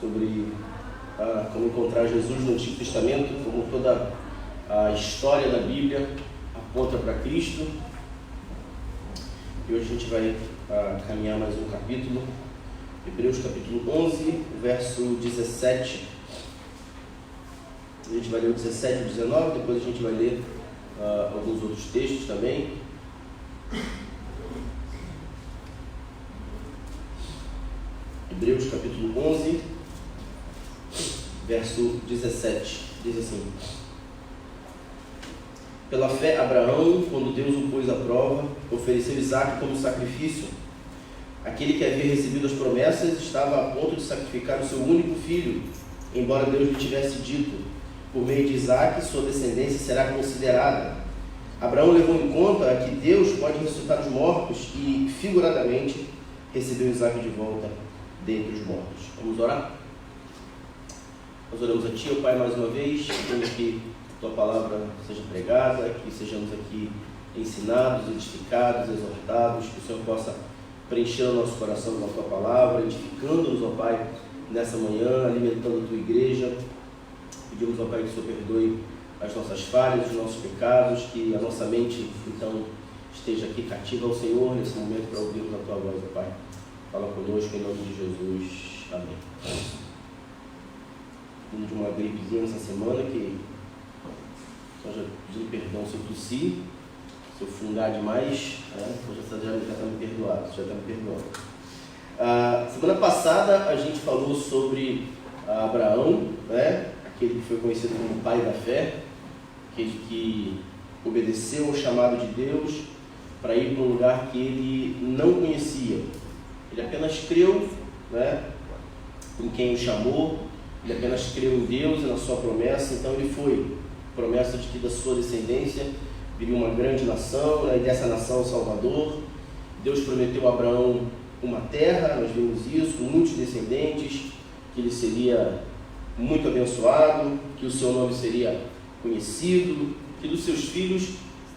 sobre como encontrar Jesus no Antigo Testamento, como toda a história da Bíblia aponta para Cristo. E hoje a gente vai caminhar mais um capítulo, Hebreus capítulo 11, verso 17. A gente vai ler o 17 e o 19, depois a gente vai ler alguns outros textos também. Hebreus capítulo 11, verso 17, diz assim: Pela fé Abraão, quando Deus o pôs à prova, ofereceu Isaque como sacrifício. Aquele que havia recebido as promessas estava a ponto de sacrificar o seu único filho, embora Deus lhe tivesse dito: por meio de Isaque sua descendência será considerada. Abraão levou em conta que Deus pode ressuscitar os mortos e, figuradamente, recebeu Isaque de volta dentre os mortos. Vamos orar? Nós oramos a Ti, ó Pai, mais uma vez, pedimos que Tua palavra seja pregada, que sejamos aqui ensinados, edificados, exortados, que o Senhor possa preencher o nosso coração com a Tua palavra, edificando-nos, ó Pai, nessa manhã, alimentando a Tua igreja. Pedimos, ó Pai, que o Senhor perdoe as nossas falhas, os nossos pecados, que a nossa mente, então, esteja aqui cativa ao Senhor nesse momento para ouvirmos a Tua voz, ó Pai. Fala conosco em nome de Jesus. Amém. Vindo de uma gripezinha essa semana, que só já pedindo perdão se eu tossir, se eu fungar demais, já está me perdoado, já está me perdoando. Semana passada a gente falou sobre Abraão, aquele que foi conhecido como pai da fé, aquele que obedeceu ao chamado de Deus para ir para um lugar que ele não conhecia. Ele apenas creu, em quem o chamou, ele apenas creu em Deus e na sua promessa. Então ele foi, promessa de que da sua descendência viria uma grande nação, e dessa nação o Salvador. Deus prometeu a Abraão uma terra, nós vimos isso, muitos descendentes, que ele seria muito abençoado, que o seu nome seria conhecido, que dos seus filhos,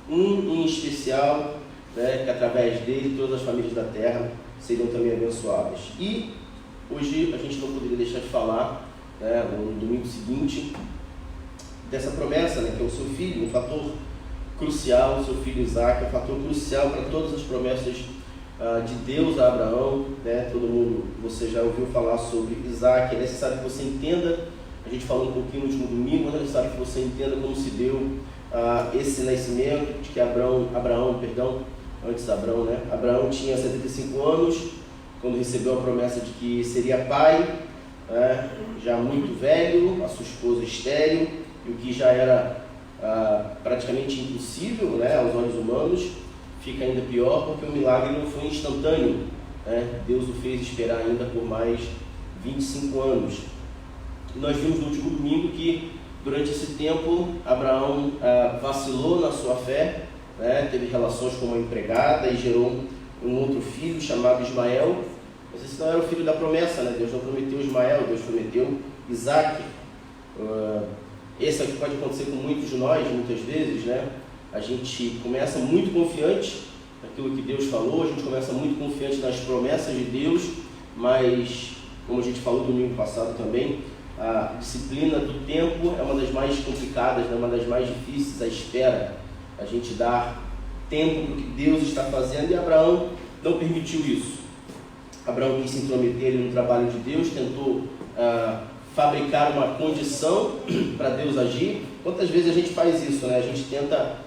um em especial, que através dele todas as famílias da terra seriam também abençoadas. E hoje a gente não poderia deixar de falar, no domingo seguinte, dessa promessa, que é o seu filho, um fator crucial. O seu filho Isaque é um fator crucial para todas as promessas de Deus a Abraão. Todo mundo, você já ouviu falar sobre Isaque. É necessário que você entenda, a gente falou um pouquinho no último domingo, mas é necessário que você entenda como se deu esse nascimento, de que Abraão, Abraão tinha 75 anos, quando recebeu a promessa de que seria pai, já muito velho, a sua esposa estéril, e o que já era praticamente impossível, aos olhos humanos, fica ainda pior, porque o milagre não foi instantâneo, Deus o fez esperar ainda por mais 25 anos. E nós vimos no último domingo que durante esse tempo Abraão vacilou na sua fé, teve relações com uma empregada e gerou um outro filho chamado Ismael. Mas esse não era o filho da promessa, Deus não prometeu Ismael, Deus prometeu Isaque. Esse aqui pode acontecer com muitos de nós, muitas vezes, A gente começa muito confiante naquilo que Deus falou, a gente começa muito confiante nas promessas de Deus, mas, como a gente falou no domingo passado também, a disciplina do tempo é uma das mais complicadas, uma das mais difíceis, a espera, a gente dar tempo para o que Deus está fazendo, e Abraão não permitiu isso. Abraão quis se intrometer no trabalho de Deus, tentou fabricar uma condição para Deus agir. Quantas vezes a gente faz isso, A gente tenta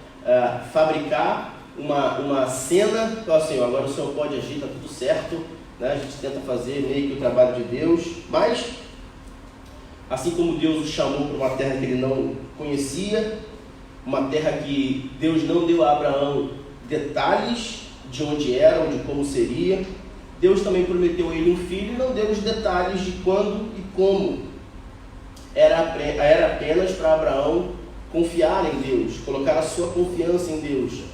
fabricar uma cena, então assim, agora o Senhor pode agir, está tudo certo, A gente tenta fazer meio que o trabalho de Deus, mas assim como Deus o chamou para uma terra que ele não conhecia, uma terra que Deus não deu a Abraão detalhes de onde era ou de como seria, Deus também prometeu a ele um filho e não deu os detalhes de quando e como. Era apenas para Abraão confiar em Deus, colocar a sua confiança em Deus.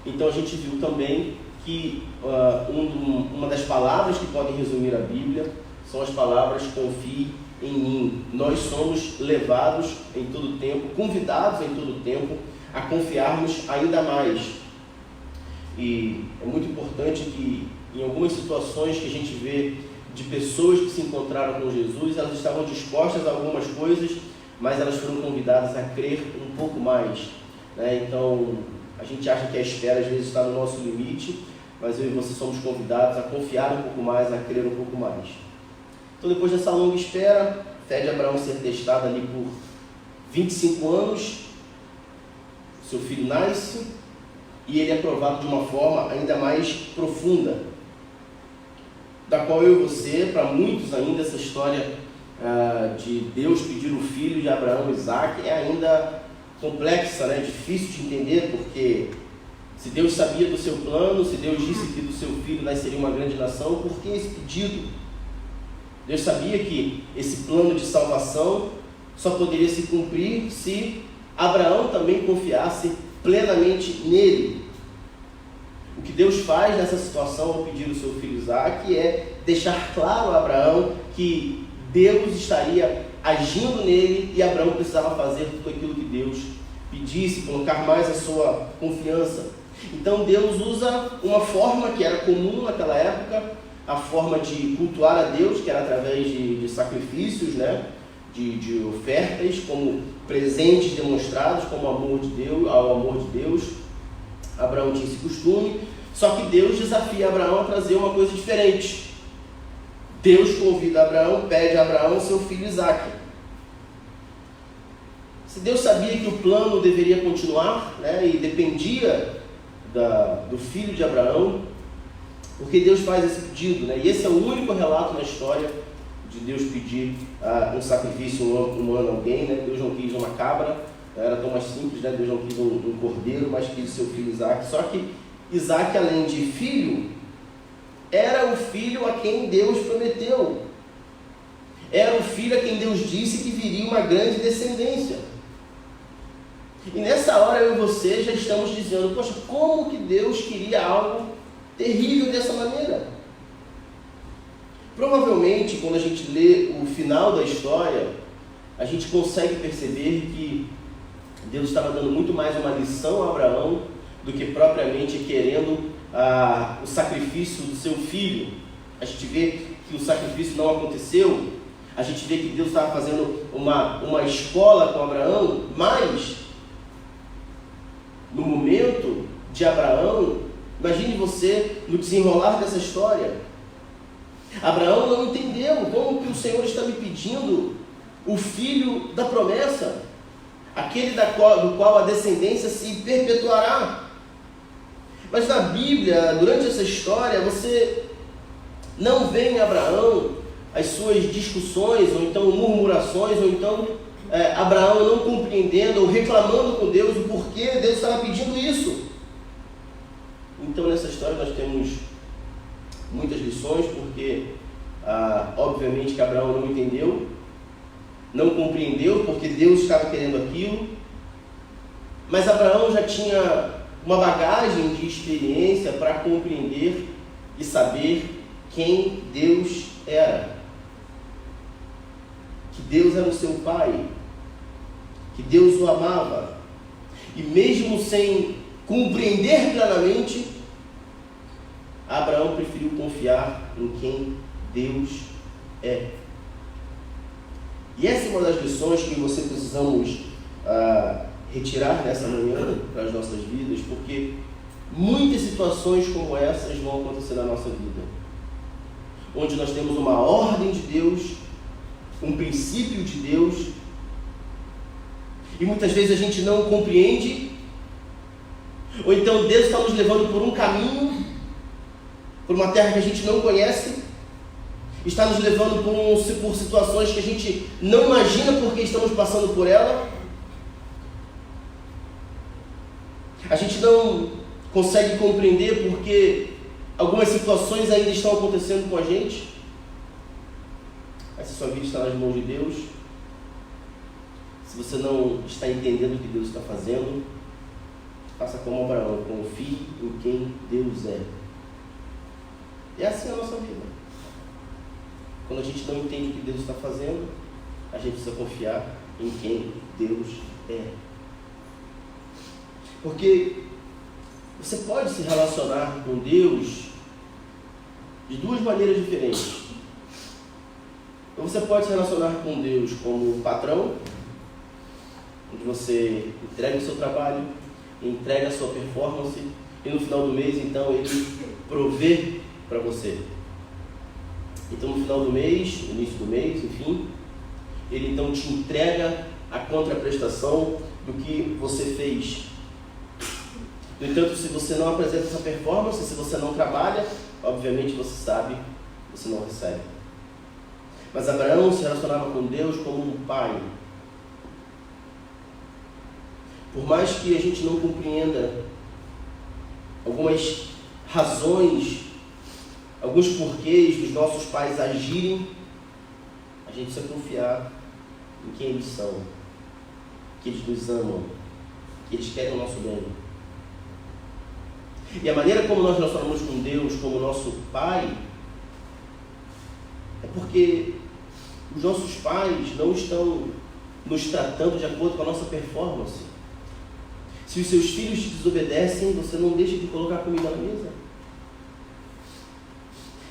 Então a gente viu também que uma das palavras que podem resumir a Bíblia são as palavras confie em mim. Nós somos levados em todo o tempo, convidados em todo o tempo a confiarmos ainda mais. E é muito importante que em algumas situações que a gente vê de pessoas que se encontraram com Jesus, elas estavam dispostas a algumas coisas, mas elas foram convidadas a crer um pouco mais, né? Então, a gente acha que a espera às vezes está no nosso limite, mas eu e você somos convidados a confiar um pouco mais, a crer um pouco mais. Então, depois dessa longa espera, fé de Abraão ser testada ali por 25 anos, seu filho nasce e ele é provado de uma forma ainda mais profunda, da qual eu e você, para muitos ainda, essa história de Deus pedir o filho de Abraão, Isaac, é ainda complexa, né? Difícil de entender, porque se Deus sabia do seu plano, se Deus disse que do seu filho nasceria uma grande nação, por que esse pedido? Deus sabia que esse plano de salvação só poderia se cumprir se Abraão também confiasse plenamente nele. O que Deus faz nessa situação ao pedir o seu filho Isaac é deixar claro a Abraão que Deus estaria agindo nele e Abraão precisava fazer tudo aquilo que Deus pedisse, colocar mais a sua confiança. Então Deus usa uma forma que era comum naquela época, a forma de cultuar a Deus, que era através de sacrifícios, né? de ofertas, como presentes demonstrados como amor de Deus, ao amor de Deus. Abraão tinha esse costume, só que Deus desafia Abraão a trazer uma coisa diferente. Deus convida Abraão, pede a Abraão seu filho Isaque. Se Deus sabia que o plano deveria continuar, né, e dependia do filho de Abraão, porque Deus faz esse pedido, né? E esse é o único relato na história de Deus pedir um sacrifício humano a alguém, né? Deus não quis uma cabra, era tão mais simples, né? Deus não quis um cordeiro, mas quis seu filho Isaque. Só que Isaque, além de filho, era o filho a quem Deus prometeu. Era o filho a quem Deus disse que viria uma grande descendência. E nessa hora eu e você já estamos dizendo, poxa, como que Deus queria algo terrível dessa maneira? Provavelmente, quando a gente lê o final da história, a gente consegue perceber que Deus estava dando muito mais uma lição a Abraão do que propriamente querendo o sacrifício do seu filho. A gente vê que o sacrifício não aconteceu, a gente vê que Deus estava fazendo uma escola com Abraão, mas no momento de Abraão, imagine você no desenrolar dessa história, Abraão não entendeu como que o Senhor está me pedindo o filho da promessa, aquele do qual a descendência se perpetuará. Mas na Bíblia, durante essa história, você não vê em Abraão as suas discussões, ou então murmurações, ou então Abraão não compreendendo ou reclamando com Deus o porquê Deus estava pedindo isso. Então nessa história nós temos muitas lições, porque obviamente que Abraão não entendeu, não compreendeu porque Deus estava querendo aquilo, mas Abraão já tinha uma bagagem de experiência para compreender e saber quem Deus era. Que Deus era o seu pai, que Deus o amava, e mesmo sem compreender plenamente, Abraão preferiu confiar em quem Deus é. E essa é uma das lições que você precisamos retirar nessa manhã para as nossas vidas, porque muitas situações como essas vão acontecer na nossa vida, onde nós temos uma ordem de Deus, um princípio de Deus, e muitas vezes a gente não compreende, ou então Deus está nos levando por um caminho, por uma terra que a gente não conhece, está nos levando por situações que a gente não imagina porque estamos passando por ela. A gente não consegue compreender porque algumas situações ainda estão acontecendo com a gente. Mas se sua vida está nas mãos de Deus, se você não está entendendo o que Deus está fazendo, faça como Abraão, confie em quem Deus é. E é assim a nossa vida. Quando a gente não entende o que Deus está fazendo, a gente precisa confiar em quem Deus é. Porque você pode se relacionar com Deus de duas maneiras diferentes. Ou você pode se relacionar com Deus como um patrão, onde você entrega o seu trabalho, entrega a sua performance, e no final do mês, então, Ele provê para você. Então, no final do mês, no início do mês, enfim, Ele então te entrega a contraprestação do que você fez. No entanto, se você não apresenta essa performance, se você não trabalha, obviamente você sabe, você não recebe. Mas Abraão se relacionava com Deus como um pai. Por mais que a gente não compreenda algumas razões, alguns porquês dos nossos pais agirem, a gente precisa confiar em quem eles são, que eles nos amam, que eles querem o nosso bem. E a maneira como nós relacionamos com Deus, como nosso Pai, é porque os nossos pais não estão nos tratando de acordo com a nossa performance. Se os seus filhos te desobedecem, você não deixa de colocar comida na mesa.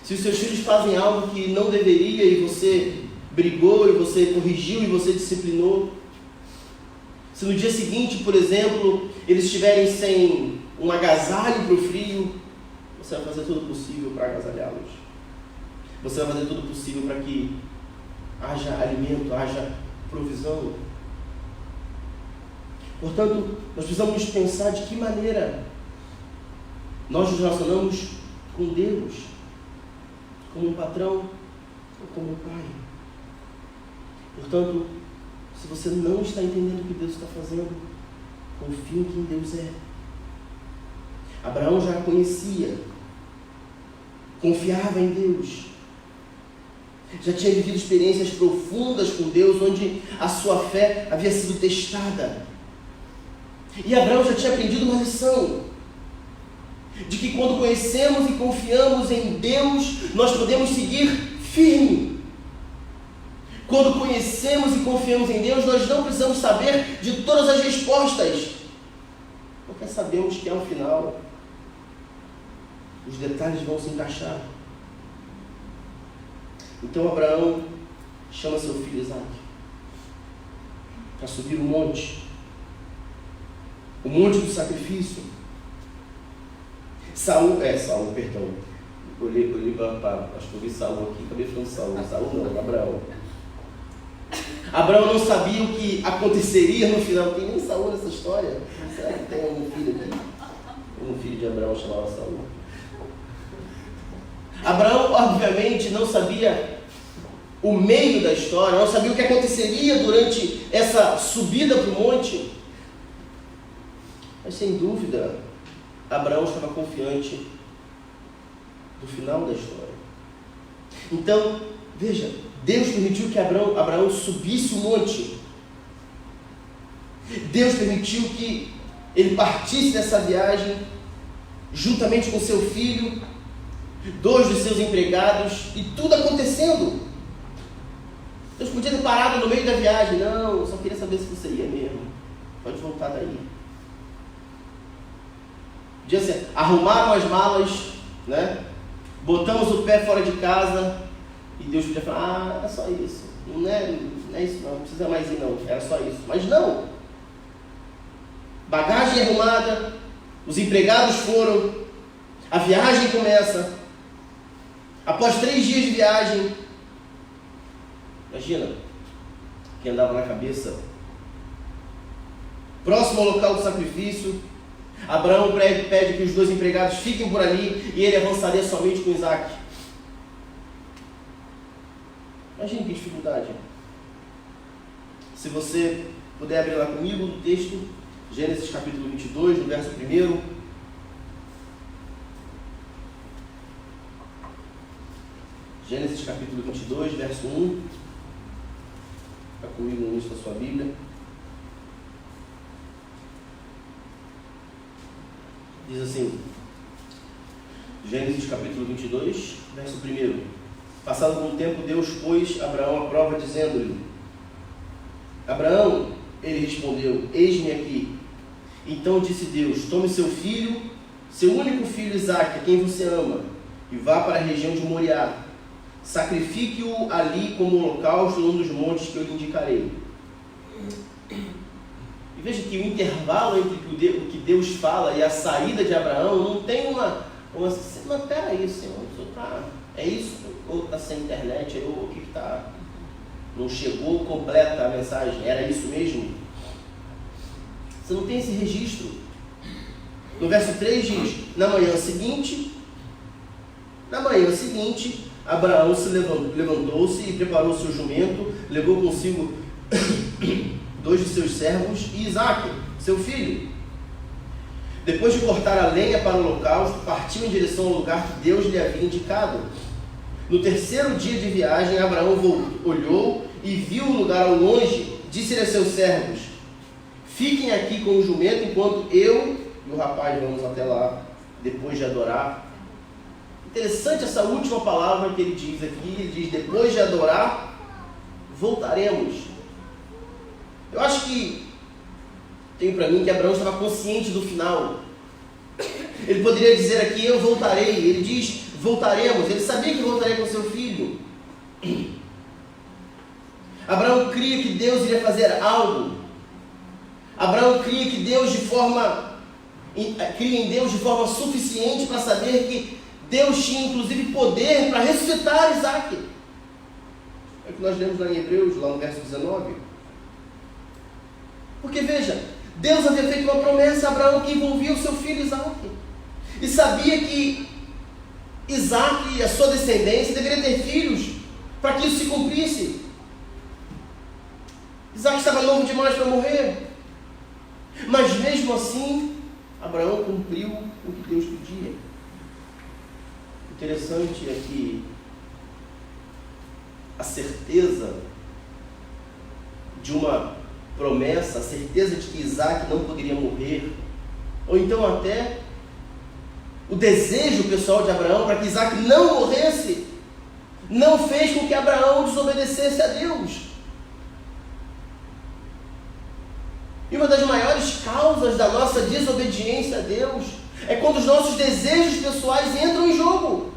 Se os seus filhos fazem algo que não deveria e você brigou, e você corrigiu, e você disciplinou. Se no dia seguinte, por exemplo, eles estiverem sem um agasalho para o frio, você vai fazer tudo possível para agasalhá-los. Você vai fazer tudo possível para que haja alimento, haja provisão. Portanto, nós precisamos pensar de que maneira nós nos relacionamos com Deus, como um patrão ou como um pai. Portanto, se você não está entendendo o que Deus está fazendo, confie em quem Deus é. Abraão já conhecia, confiava em Deus, já tinha vivido experiências profundas com Deus, onde a sua fé havia sido testada. E Abraão já tinha aprendido uma lição, de que quando conhecemos e confiamos em Deus, nós podemos seguir firme. Quando conhecemos e confiamos em Deus, nós não precisamos saber de todas as respostas, porque sabemos que ao final os detalhes vão se encaixar. Então Abraão chama seu filho Isaque para subir o monte do sacrifício. Saul, perdão, olhei para, acho que eu vi Saul aqui, acabei falando Saul não, Abraão. Abraão não sabia o que aconteceria no final. Tem nem Saul nessa história? Será que tem um filho aqui? Um filho de Abraão chamava Saul. Abraão, obviamente, não sabia o meio da história, não sabia o que aconteceria durante essa subida para o monte. Mas, sem dúvida, Abraão estava confiante do final da história. Então, veja, Deus permitiu que Abraão subisse o monte. Deus permitiu que ele partisse dessa viagem juntamente com seu filho, 2 dos seus empregados, e tudo acontecendo. Deus podia ter parado no meio da viagem. Não, eu só queria saber se você ia mesmo. Pode voltar daí. Podia ser, arrumaram as malas, né? Botamos o pé fora de casa, e Deus podia falar, é só isso. Não é isso não precisa mais ir não, era só isso. Mas não. Bagagem arrumada, os empregados foram, a viagem começa. Após 3 dias de viagem, imagina, que andava na cabeça, próximo ao local do sacrifício, Abraão pede que os 2 empregados fiquem por ali e ele avançaria somente com Isaque. Imagine que dificuldade. Se você puder abrir lá comigo no texto, Gênesis capítulo 22, no verso 1. Gênesis capítulo 22, verso 1. Está comigo no início da sua Bíblia. Diz assim, Gênesis capítulo 22, verso 1. Passado algum tempo, Deus pôs Abraão à prova, dizendo-lhe: Abraão, ele respondeu: eis-me aqui. Então disse Deus: tome seu filho, seu único filho Isaque, a quem você ama, e vá para a região de Moriá. sacrifique-o ali como holocausto num dos montes que eu lhe indicarei. E veja que o intervalo entre o que Deus fala e a saída de Abraão não tem uma mas peraí, Senhor, é isso? Ou está sem internet? Ou o que está? Não chegou completa a mensagem? Era isso mesmo? Você não tem esse registro. No verso 3 diz: na manhã seguinte, Abraão se levantou-se e preparou seu jumento, levou consigo 2 de seus servos e Isaque, seu filho. Depois de cortar a lenha para o holocausto, partiu em direção ao lugar que Deus lhe havia indicado. No terceiro dia de viagem, Abraão olhou e viu o lugar ao longe. Disse-lhe a seus servos: fiquem aqui com o jumento enquanto eu e o rapaz vamos até lá, depois de adorar. Interessante essa última palavra que ele diz aqui. Ele diz: depois de adorar, voltaremos. Eu acho que tenho para mim que Abraão estava consciente do final. Ele poderia dizer aqui: eu voltarei. Ele diz: voltaremos. Ele sabia que voltaria com seu filho. Abraão cria que Deus iria fazer algo. Abraão cria que cria em Deus de forma suficiente para saber que Deus tinha inclusive poder para ressuscitar Isaque. É o que nós lemos lá em Hebreus, lá no verso 19. Porque veja, Deus havia feito uma promessa a Abraão que envolvia o seu filho Isaque. E sabia que Isaque e a sua descendência deveriam ter filhos para que isso se cumprisse. Isaque estava novo demais para morrer. Mas mesmo assim, Abraão cumpriu o que Deus pedia. Interessante é que a certeza de uma promessa, a certeza de que Isaque não poderia morrer, ou então até o desejo pessoal de Abraão para que Isaque não morresse, não fez com que Abraão desobedecesse a Deus. E uma das maiores causas da nossa desobediência a Deus é quando os nossos desejos pessoais entram em jogo.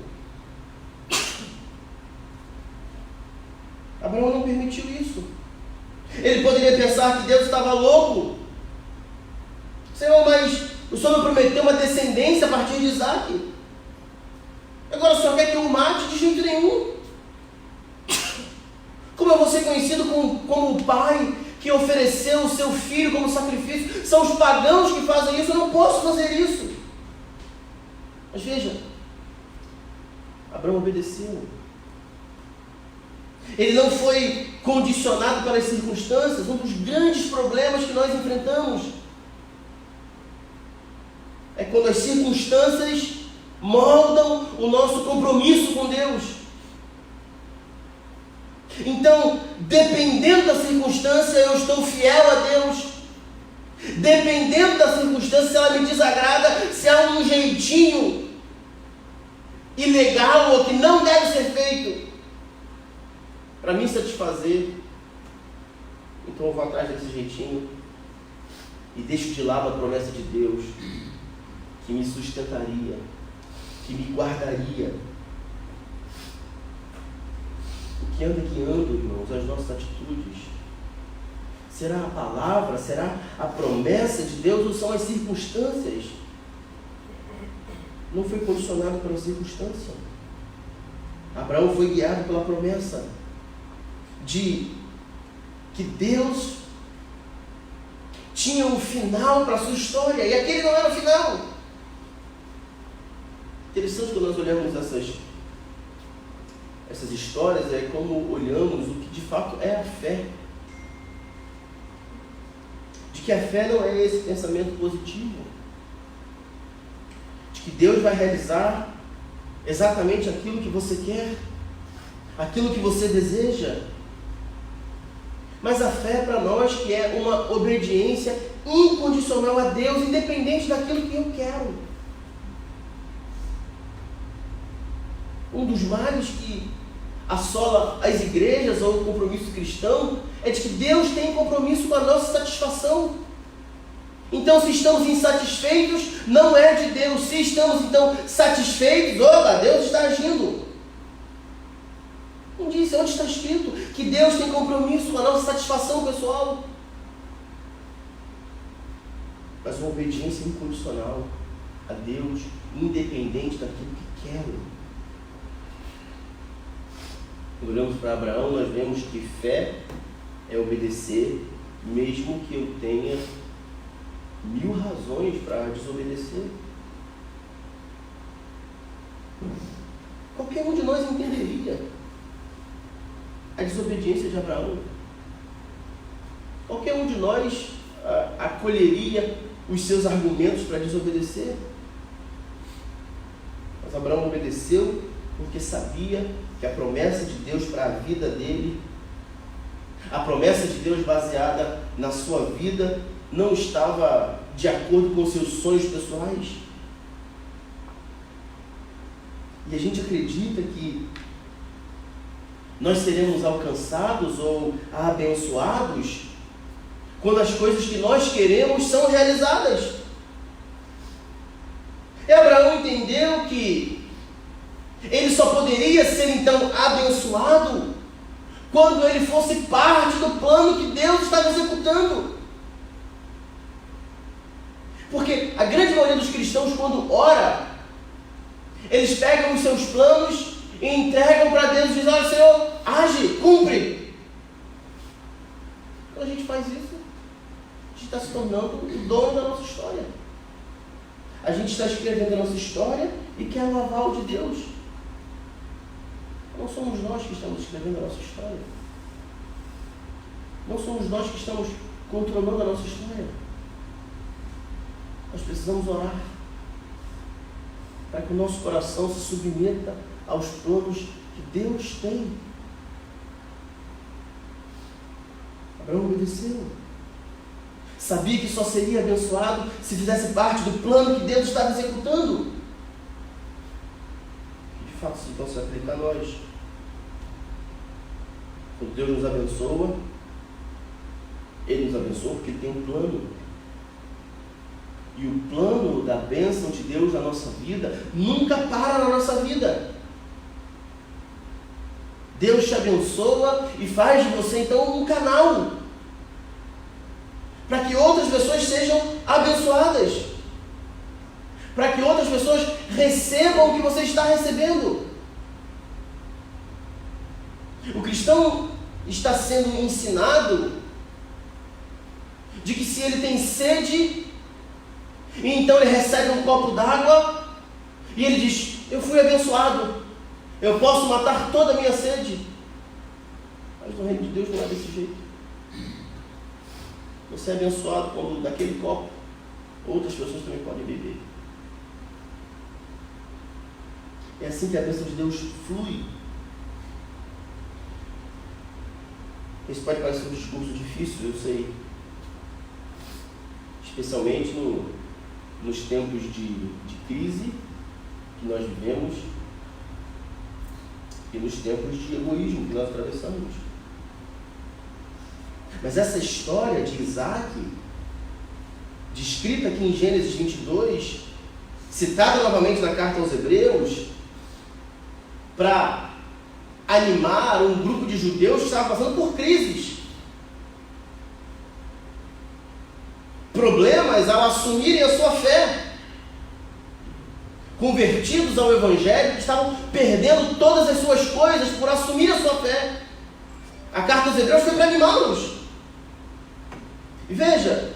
Abraão não permitiu isso. Ele poderia pensar que Deus estava louco. Senhor, mas o Senhor me prometeu uma descendência a partir de Isaque. Agora o Senhor quer que eu o mate? De jeito nenhum. Como eu vou ser conhecido como o pai que ofereceu o seu filho como sacrifício? São os pagãos que fazem isso, eu não posso fazer isso. Mas veja, Abraão obedeceu. Ele não foi condicionado pelas circunstâncias. Um dos grandes problemas que nós enfrentamos é quando as circunstâncias moldam o nosso compromisso com Deus. Então, dependendo da circunstância, eu estou fiel a Deus. Dependendo da circunstância, se ela me desagrada, se há um jeitinho ilegal ou que não deve ser feito para me satisfazer, então eu vou atrás desse jeitinho e deixo de lado a promessa de Deus que me sustentaria, que me guardaria. O que anda guiando, irmãos, as nossas atitudes? Será a palavra? Será a promessa de Deus ou são as circunstâncias? Não foi condicionado pela circunstância. Abraão foi guiado pela promessa de que Deus tinha um final para a sua história, e aquele não era o final. Interessante quando nós olhamos essas histórias, é como olhamos o que de fato é a fé. De que a fé não é esse pensamento positivo, de que Deus vai realizar exatamente aquilo que você quer, aquilo que você deseja. Mas a fé para nós que é uma obediência incondicional a Deus, independente daquilo que eu quero. Um dos males que assola as igrejas ou o compromisso cristão é de que Deus tem compromisso com a nossa satisfação. Então, se estamos insatisfeitos, não é de Deus. Se estamos então satisfeitos, opa, Deus está agindo. Não disse. Onde está escrito que Deus tem compromisso com a nossa satisfação pessoal? Mas uma obediência incondicional a Deus, independente daquilo que quero. Quando olhamos para Abraão, nós vemos que fé é obedecer, mesmo que eu tenha 1000 razões para desobedecer. Qualquer um de nós entenderia a desobediência de Abraão. Qualquer um de nós acolheria os seus argumentos para desobedecer. Mas Abraão obedeceu porque sabia que a promessa de Deus para a vida dele, a promessa de Deus baseada na sua vida, não estava de acordo com seus sonhos pessoais. E a gente acredita que nós seremos alcançados ou abençoados quando as coisas que nós queremos são realizadas. E Abraão entendeu que ele só poderia ser então abençoado quando ele fosse parte do plano que Deus estava executando. Porque a grande maioria dos cristãos, quando ora, eles pegam os seus planos e entregam para Deus e dizem: olha, Senhor, age, cumpre. Quando a gente faz isso, a gente está se tornando o dono da nossa história. A gente está escrevendo a nossa história e quer o aval de Deus. Não somos nós que estamos escrevendo a nossa história. Não somos nós que estamos controlando a nossa história. Nós precisamos orar para que o nosso coração se submeta aos planos que Deus tem. Abraão obedeceu. Sabia que só seria abençoado se fizesse parte do plano que Deus estava executando. De fato, isso então se aplica a nós. Quando Deus nos abençoa, Ele nos abençoa porque Ele tem um plano. E o plano da bênção de Deus na nossa vida nunca para na nossa vida. Deus te abençoa e faz de você então um canal para que outras pessoas sejam abençoadas, para que outras pessoas recebam o que você está recebendo. O cristão está sendo ensinado de que se ele tem sede, e então ele recebe um copo d'água e ele diz: eu fui abençoado, eu posso matar toda a minha sede. Mas no reino de Deus não é desse jeito. Você é abençoado quando daquele copo outras pessoas também podem beber. É assim que a bênção de Deus flui. Isso pode parecer um discurso difícil, eu sei, especialmente nos tempos de crise que nós vivemos e nos tempos de egoísmo que nós atravessamos. Mas essa história de Isaac, descrita aqui em Gênesis 22, citada novamente na carta aos Hebreus, para animar um grupo de judeus que estava passando por crises, problemas ao assumirem a sua fé, convertidos ao Evangelho, que estavam perdendo todas as suas coisas por assumir a sua fé. A carta aos Hebreus foi para animá-los. E veja,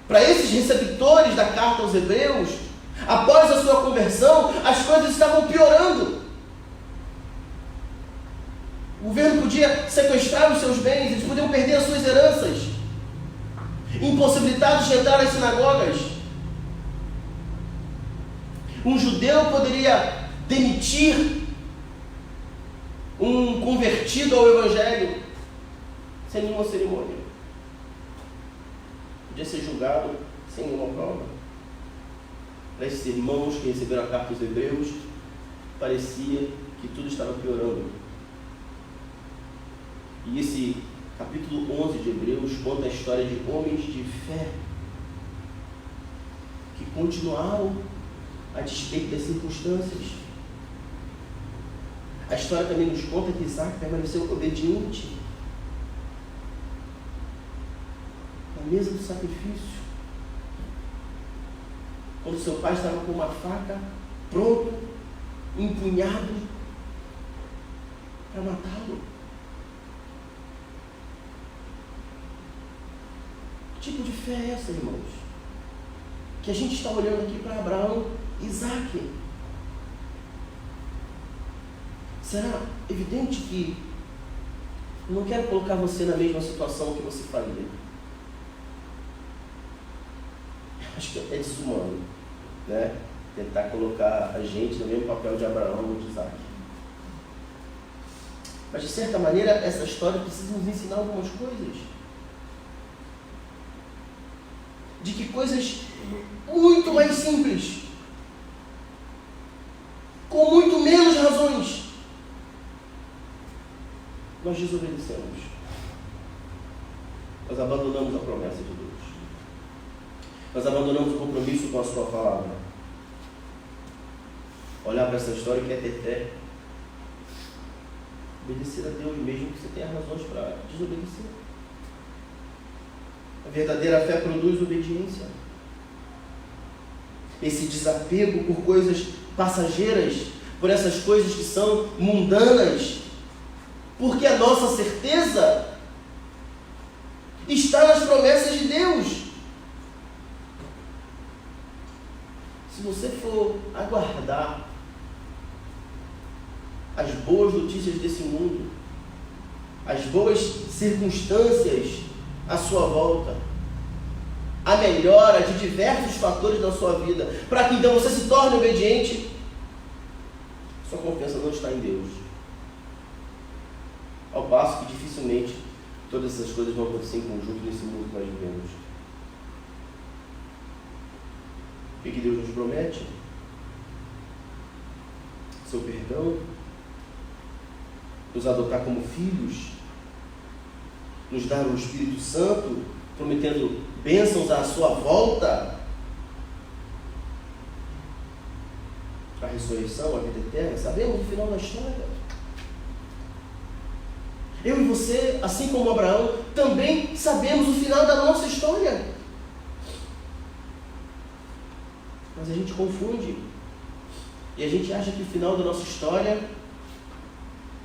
para esses receptores da carta aos Hebreus, após a sua conversão, as coisas estavam piorando. O governo podia sequestrar os seus bens, eles podiam perder as suas heranças, impossibilitados de entrar nas sinagogas. Um judeu poderia demitir um convertido ao Evangelho sem nenhuma cerimônia. Podia ser julgado sem nenhuma prova. Para esses irmãos que receberam a carta dos Hebreus, parecia que tudo estava piorando. E esse capítulo 11 de Hebreus conta a história de homens de fé que continuaram a despeito das circunstâncias. a história também nos conta que Isaac permaneceu obediente na mesa do sacrifício. Quando seu pai estava com uma faca, pronto, empunhado para matá-lo. Que tipo de fé é essa, irmãos? Que a gente está olhando aqui para Abraão e Isaac. Será evidente que eu não quero colocar você na mesma situação que você faria. Acho que é desumano, né? Tentar colocar a gente no mesmo papel de Abraão ou de Isaac. Mas de certa maneira essa história precisa nos ensinar algumas coisas. De que coisas muito mais simples, com muito menos razões, nós desobedecemos. Nós abandonamos a promessa de Deus. Nós abandonamos o compromisso com a sua palavra. Olhar para essa história e quer ter fé. Obedecer a Deus mesmo que você tenha razões para desobedecer. A verdadeira fé produz obediência. Esse desapego por coisas passageiras, por essas coisas que são mundanas, porque a nossa certeza está nas promessas de Deus. Se você for aguardar as boas notícias desse mundo, as boas circunstâncias à sua volta, a melhora de diversos fatores da sua vida, para que então você se torne obediente, sua confiança não está em Deus. Ao passo que dificilmente todas essas coisas vão acontecer em conjunto nesse mundo que nós vivemos. O que Deus nos promete? Seu perdão, nos adotar como filhos, nos dar o Espírito Santo, prometendo bênçãos à sua volta, a ressurreição, a vida eterna. Sabemos o final da história. Eu e você, assim como Abraão, também sabemos o final da nossa história. Mas a gente confunde. E a gente acha que o final da nossa história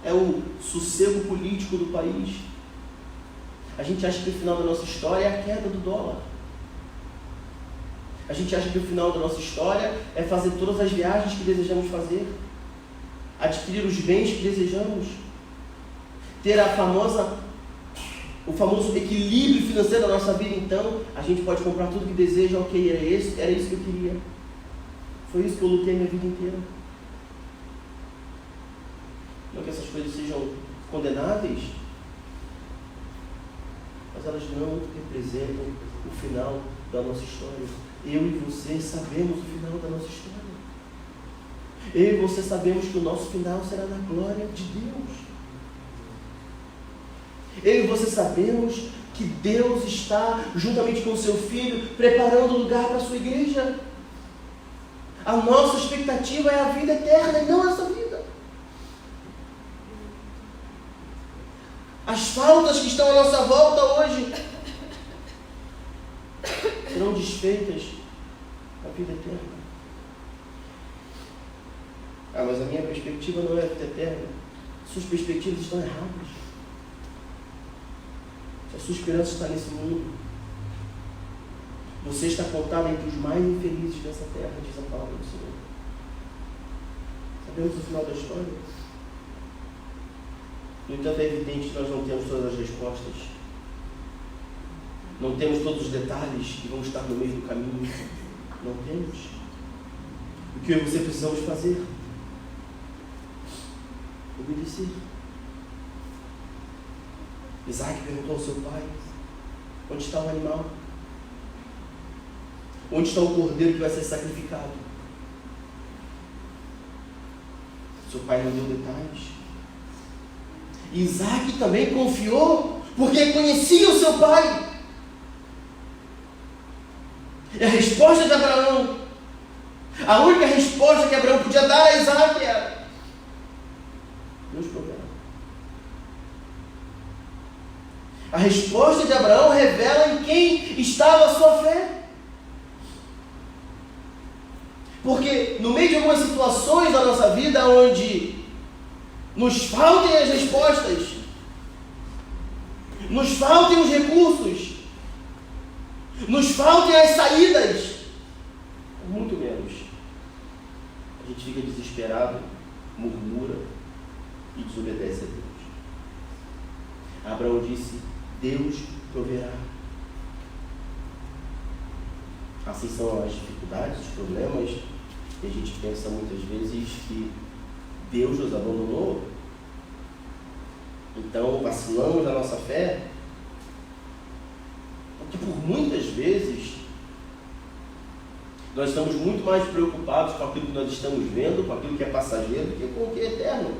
é o sossego político do país. A gente acha que o final da nossa história é a queda do dólar. A gente acha que o final da nossa história é fazer todas as viagens que desejamos fazer, adquirir os bens que desejamos, ter o famoso equilíbrio financeiro da nossa vida. Então, a gente pode comprar tudo que deseja. Ok, era isso que eu queria. Foi isso que eu lutei a minha vida inteira. Não que essas coisas sejam condenáveis, mas elas não representam o final da nossa história. Eu e você sabemos o final da nossa história. Eu e você sabemos que o nosso final será na glória de Deus. Eu e você sabemos que Deus está, juntamente com o seu Filho, preparando lugar para a sua igreja. A nossa expectativa é a vida eterna e não essa vida. As faltas que estão à nossa volta hoje serão desfeitas na vida eterna. Ah, mas a minha perspectiva não é a vida eterna. Suas perspectivas estão erradas. Se a sua esperança está nesse mundo, você está contado entre os mais infelizes dessa terra, diz a palavra do Senhor. Sabemos o final da história. No entanto, é evidente que nós não temos todas as respostas. Não temos todos os detalhes que vão estar no meio do caminho. Não temos. O que eu e você precisamos fazer? Obedecer. Isaac perguntou ao seu pai: onde está o animal? Onde está o cordeiro que vai ser sacrificado? Seu pai não deu detalhes. Isaac também confiou, porque conhecia o seu pai. E a resposta de Abraão, a única resposta que Abraão podia dar a Isaac era: A resposta de Abraão revela em quem estava a sua fé. Porque no meio de algumas situações da nossa vida onde nos faltem as respostas, nos faltem os recursos, nos faltem as saídas, muito menos, a gente fica desesperado, murmura e desobedece a Deus. Abraão disse: Deus proverá. Assim são as dificuldades, os problemas, e a gente pensa muitas vezes que Deus nos abandonou. Então vacilamos na nossa fé, porque por muitas vezes nós estamos muito mais preocupados com aquilo que nós estamos vendo, com aquilo que é passageiro, do que com o que é eterno.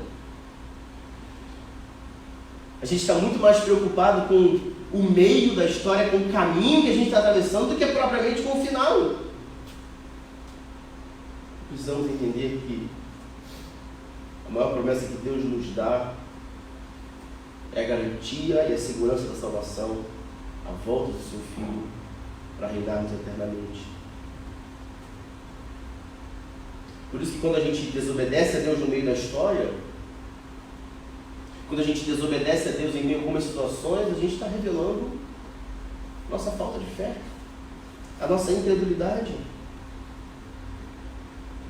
A gente está muito mais preocupado com o meio da história, com o caminho que a gente está atravessando, do que propriamente com o final. Precisamos entender que a maior promessa que Deus nos dá é a garantia e a segurança da salvação, a volta do seu Filho para reinarmos eternamente. Por isso que quando a gente desobedece a Deus no meio da história, quando a gente desobedece a Deus em meio a algumas situações, a gente está revelando nossa falta de fé, a nossa incredulidade.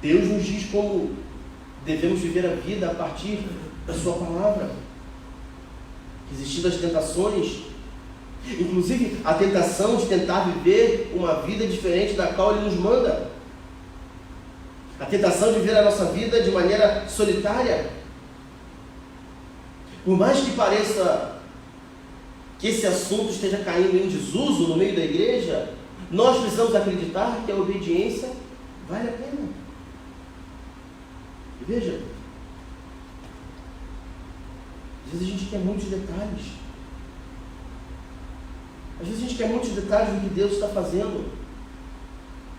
Deus nos diz como devemos viver a vida a partir da sua palavra. Existindo as tentações, inclusive a tentação de tentar viver uma vida diferente da qual Ele nos manda. A tentação de viver a nossa vida de maneira solitária. Por mais que pareça que esse assunto esteja caindo em desuso no meio da igreja, nós precisamos acreditar que a obediência vale a pena. E veja, às vezes a gente quer muitos detalhes. Às vezes a gente quer muitos detalhes do que Deus está fazendo.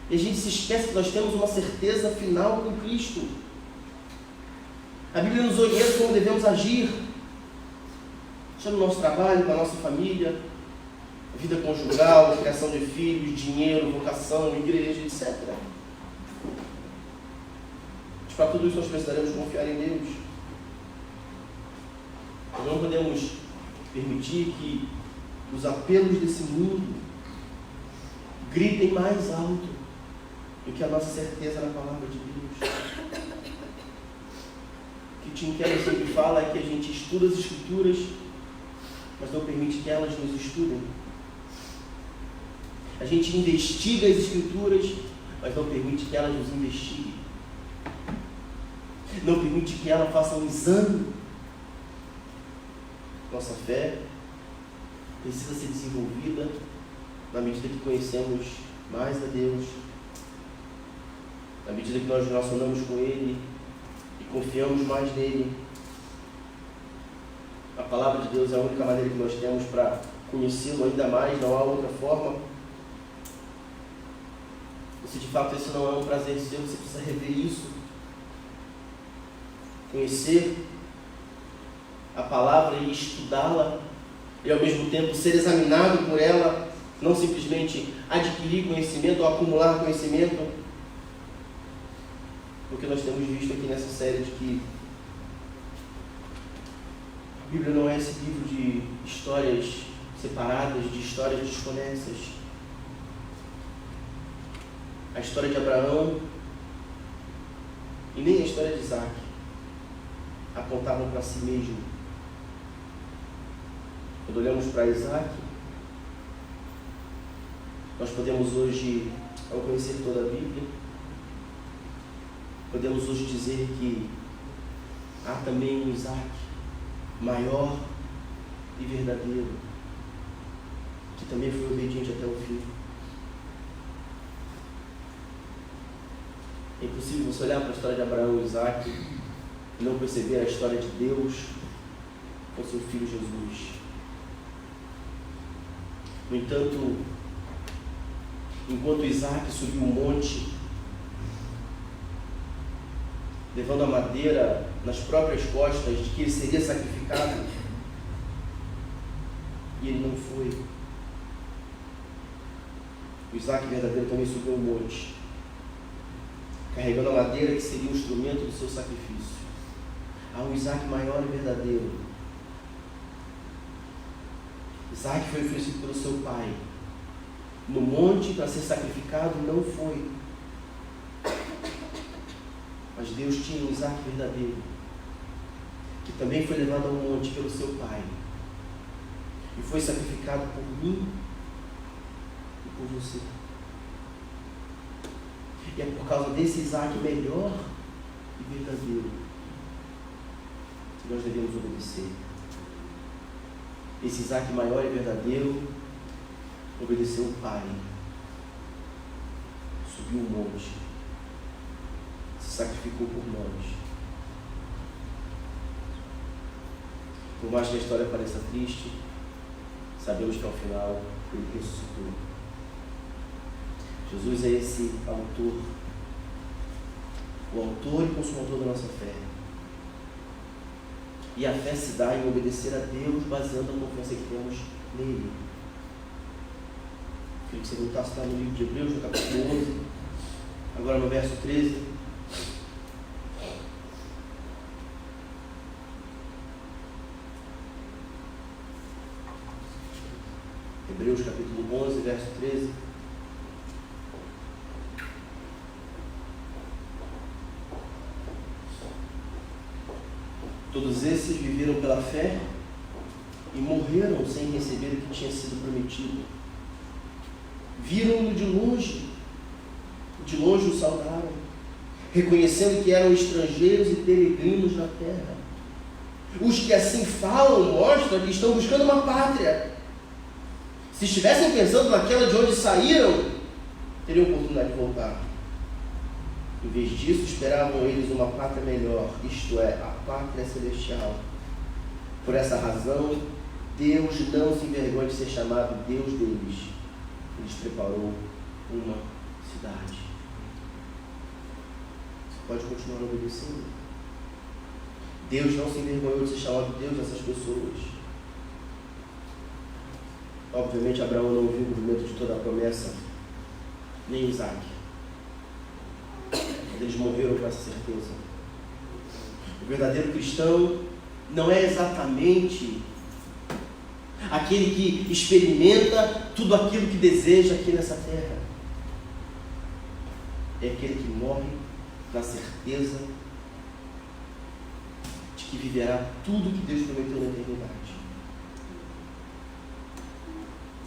E a gente se esquece que nós temos uma certeza final com Cristo. A Bíblia nos orienta como devemos agir, seja no nosso trabalho, com a nossa família, vida conjugal, criação de filhos, dinheiro, vocação, igreja, etc. Mas para tudo isso nós precisaremos confiar em Deus. Nós não podemos permitir que os apelos desse mundo gritem mais alto do que a nossa certeza na palavra de Deus. O que Tim Keller sempre fala é que a gente estuda as Escrituras, mas não permite que elas nos estudem. A gente investiga as Escrituras, mas não permite que elas nos investiguem. Não permite que ela faça um exame. Nossa fé precisa ser desenvolvida na medida que conhecemos mais a Deus, na medida que nós nos relacionamos com Ele e confiamos mais nele. A palavra de Deus é a única maneira que nós temos para conhecê-lo ainda mais, não há outra forma. Se de fato esse não é um prazer seu, você precisa rever isso. Conhecer a palavra e estudá-la, e ao mesmo tempo ser examinado por ela, não simplesmente adquirir conhecimento ou acumular conhecimento, porque nós temos visto aqui nessa série de que a Bíblia não é esse livro de histórias separadas, de histórias desconexas. A história de Abraão e nem a história de Isaac apontavam para si mesmo. Quando olhamos para Isaac, nós podemos hoje, ao conhecer toda a Bíblia, podemos hoje dizer que há também um Isaac maior e verdadeiro, que também foi obediente até o fim. É impossível você olhar para a história de Abraão e Isaac e não perceber a história de Deus com seu filho Jesus. No entanto, enquanto Isaac subiu o monte, levando a madeira nas próprias costas de que ele seria sacrificado, e ele não foi. O Isaac verdadeiro também subiu um monte, carregando a madeira que seria o instrumento do seu sacrifício. Há um Isaac maior e verdadeiro. Isaac foi oferecido pelo seu pai no monte para ser sacrificado, não foi. Mas Deus tinha um Isaac verdadeiro, que também foi levado ao monte pelo seu pai e foi sacrificado por mim e por você. E é por causa desse Isaac melhor e verdadeiro que nós devemos obedecer. Esse Isaac maior e verdadeiro obedeceu o pai, subiu o monte, se sacrificou por nós. Por mais que a história pareça triste, sabemos que ao final ele ressuscitou. Jesus é esse autor, o autor e consumador da nossa fé. E a fé se dá em obedecer a Deus, baseando a confiança que temos nele. Queria que você voltasse lá no livro de Hebreus, no capítulo 11, agora no verso 13. Hebreus capítulo 11, verso 13. Todos esses viveram pela fé e morreram sem receber o que tinha sido prometido. Viram-no de longe o saudaram, reconhecendo que eram estrangeiros e peregrinos na terra. Os que assim falam mostram que estão buscando uma pátria. Se estivessem pensando naquela de onde saíram, teriam oportunidade de voltar. Em vez disso, esperavam eles uma pátria melhor, isto é, a pátria celestial. Por essa razão, Deus não se envergonha de ser chamado Deus deles. Ele lhes preparou uma cidade. Você pode continuar obedecendo. Deus não se envergonhou de ser chamado Deus dessas pessoas. Obviamente, Abraão não viu o cumprimento de toda a promessa, nem Isaac. Mas eles morreram com essa certeza. O verdadeiro cristão não é exatamente aquele que experimenta tudo aquilo que deseja aqui nessa terra. É aquele que morre na certeza de que viverá tudo que Deus prometeu na eternidade.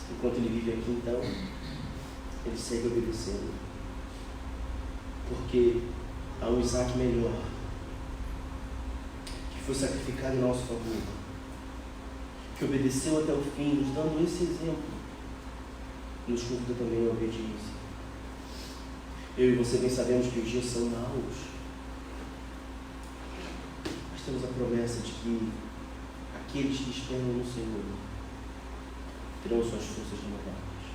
Enquanto ele vive aqui, então, ele segue obedecendo. Porque há um Isaac melhor, que foi sacrificado em nosso favor, que obedeceu até o fim, nos dando esse exemplo, nos convida também à obediência. Eu e você bem sabemos que os dias são maus, mas temos a promessa de que aqueles que esperam no Senhor terão suas forças renovadas.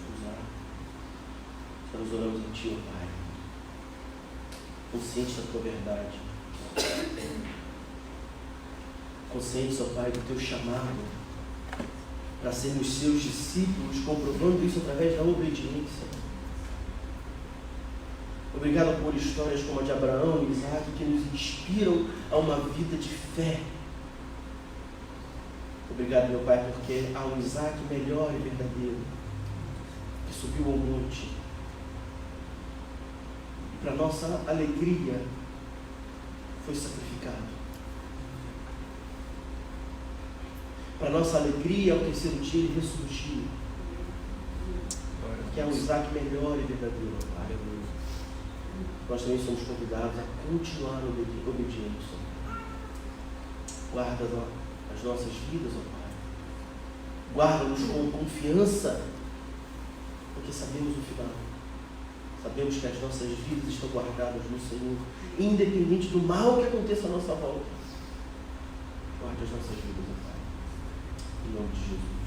Vamos lá. Nós oramos a Ti, ó Pai, conscientes da Tua verdade, conscientes, ó Pai, do Teu chamado para sermos Seus discípulos, comprovando isso através da obediência. Obrigado por histórias como a de Abraão e Isaac, que nos inspiram a uma vida de fé. Obrigado, meu Pai, porque há um Isaac melhor e verdadeiro, que subiu ao monte. E para nossa alegria, foi sacrificado. Para nossa alegria, ao terceiro dia, ele ressurgiu. Que há um Isaac melhor e verdadeiro, Pai. Nós também somos convidados a continuar obedientes. Guarda as nossas vidas, ó Pai. Guarda-nos com confiança, porque sabemos o final. Sabemos que as nossas vidas estão guardadas no Senhor, independente do mal que aconteça à nossa volta. Guarda as nossas vidas, ó Pai. Em nome de Jesus.